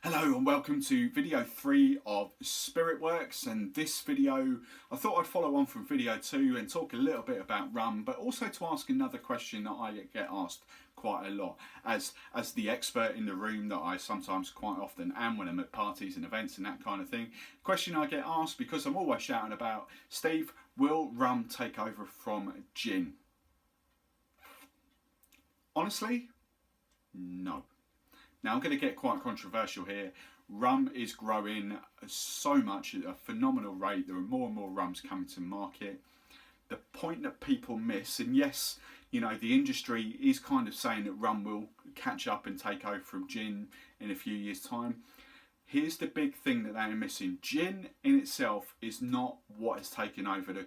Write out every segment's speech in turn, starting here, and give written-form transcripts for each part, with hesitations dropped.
Hello and welcome to video 3 of Spirit Works, and this video I thought I'd follow on from video 2 and talk a little bit about rum, but also to ask another question that I get asked quite a lot as the expert in the room that I sometimes quite often am when I'm at parties and events and that kind of thing. Question I get asked because I'm always shouting about, Steve, will rum take over from gin? Honestly, no. Now I'm going to get quite controversial here. Rum is growing so much at a phenomenal rate. There are more and more rums coming to market. The point that people miss, and yes, you know, the industry is kind of saying that rum will catch up and take over from gin in a few years' time. Here's the big thing that they are missing. Gin in itself is not what has taken over the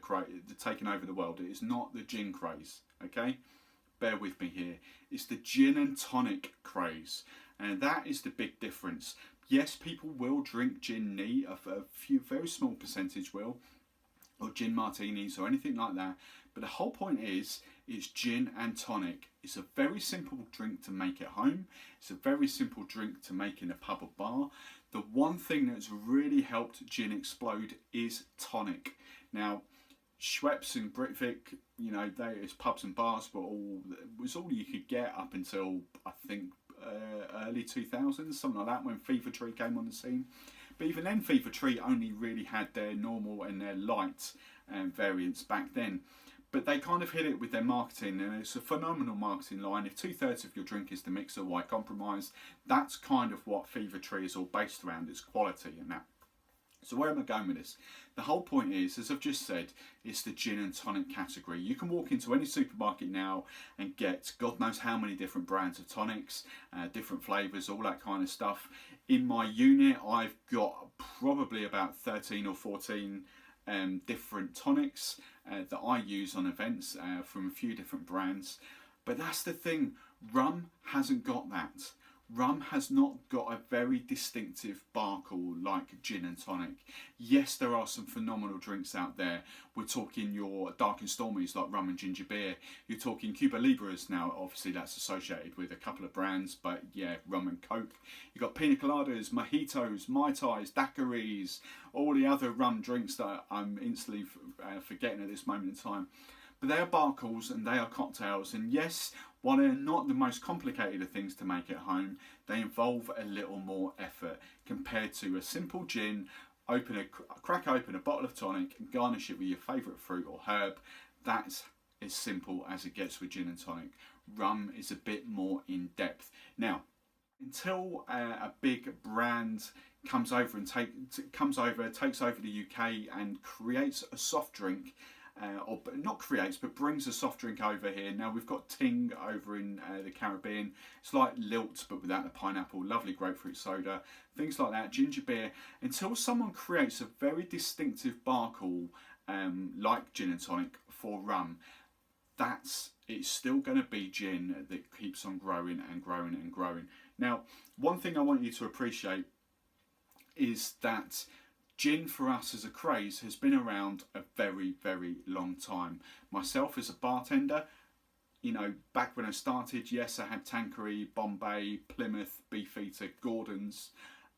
world. It is not the gin craze, okay? Bear with me here. It's the gin and tonic craze. And that is the big difference. Yes, people will drink gin neat, a few, very small percentage will, or gin martinis or anything like that. But the whole point is, it's gin and tonic. It's a very simple drink to make at home. It's a very simple drink to make in a pub or bar. The one thing that's really helped gin explode is tonic. Now, Schweppes and Britvic, you know, it's pubs and bars, but it was all you could get up until, I think, early 2000s, something like that, when Fever Tree came on the scene. But even then, Fever Tree only really had their normal and their light variants back then. But they kind of hit it with their marketing, and it's a phenomenal marketing line. If 2/3 of your drink is the mixer, why compromise? That's kind of what Fever Tree is all based around, its quality and that. So where am I going with this? The whole point is, as I've just said, it's the gin and tonic category. You can walk into any supermarket now and get God knows how many different brands of tonics, different flavours, all that kind of stuff. In my unit, I've got probably about 13 or 14 different tonics that I use on events from a few different brands. But that's the thing, rum hasn't got that. Rum has not got a very distinctive bar call like gin and tonic. Yes, there are some phenomenal drinks out there. We're talking your dark and stormies like rum and ginger beer. You're talking Cuba Libras now, obviously that's associated with a couple of brands, but yeah, rum and coke. You've got pina coladas, mojitos, mai tais, daiquiris, all the other rum drinks that I'm instantly forgetting at this moment in time. But they are bar calls and they are cocktails, and yes, while they're not the most complicated of things to make at home, they involve a little more effort compared to a simple gin. Crack open a bottle of tonic and garnish it with your favourite fruit or herb. That's as simple as it gets with gin and tonic. Rum is a bit more in depth. Now, until a big brand comes over and takes over the UK and creates a soft drink, or not creates, but brings a soft drink over here. Now we've got Ting over in the Caribbean. It's like Lilt, but without the pineapple. Lovely grapefruit soda, things like that. Ginger beer. Until someone creates a very distinctive bar call, like gin and tonic for rum, it's still going to be gin that keeps on growing and growing and growing. Now, one thing I want you to appreciate is that gin for us as a craze has been around a very, very long time. Myself as a bartender, you know, back when I started, yes, I had Tanqueray, Bombay, Plymouth, Beefeater, Gordon's.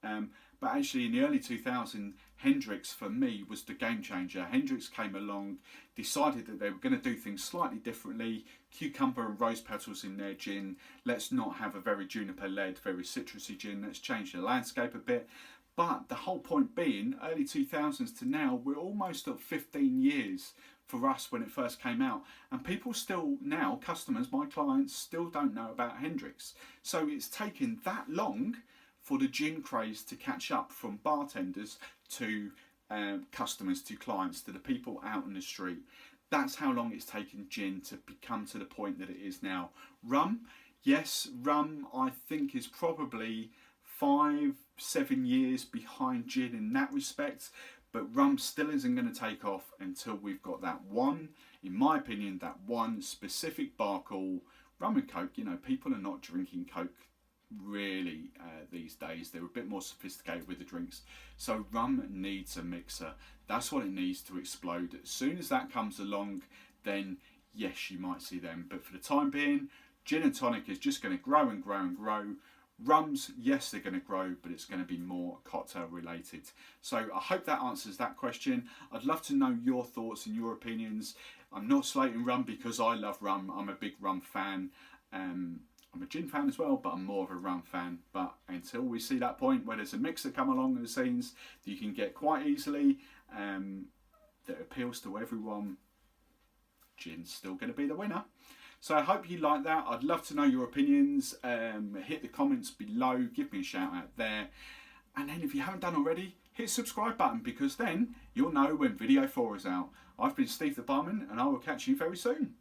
But actually in the early 2000s, Hendrick's for me was the game changer. Hendrick's came along, decided that they were going to do things slightly differently. Cucumber and rose petals in their gin. Let's not have a very juniper-led, very citrusy gin. Let's change the landscape a bit. But the whole point being, early 2000s to now, we're almost at 15 years for us when it first came out. And people still now, customers, my clients, still don't know about Hendrick's. So it's taken that long for the gin craze to catch up, from bartenders to customers, to clients, to the people out in the street. That's how long it's taken gin to become to the point that it is now. Rum, yes, rum I think is probably 5-7 years behind gin in that respect, but rum still isn't going to take off until we've got that one, in my opinion, that one specific bar call. Rum and coke, you know, people are not drinking coke really these days. They're a bit more sophisticated with the drinks, so rum needs a mixer. That's what it needs to explode. As soon as that comes along, then yes, you might see them, but for the time being, gin and tonic is just going to grow and grow and grow. Rums, yes, they're going to grow, but it's going to be more cocktail related. So I hope that answers that question. I'd love to know your thoughts and your opinions. I'm not slating rum because I love rum. I'm a big rum fan. I'm a gin fan as well, but I'm more of a rum fan. But until we see that point where there's a mixer come along in the scenes that you can get quite easily, that appeals to everyone, gin's still going to be the winner. So I hope you like that. I'd love to know your opinions. Hit the comments below, give me a shout out there. And then if you haven't done already, hit the subscribe button, because then you'll know when video 4 is out. I've been Steve the Barman, and I will catch you very soon.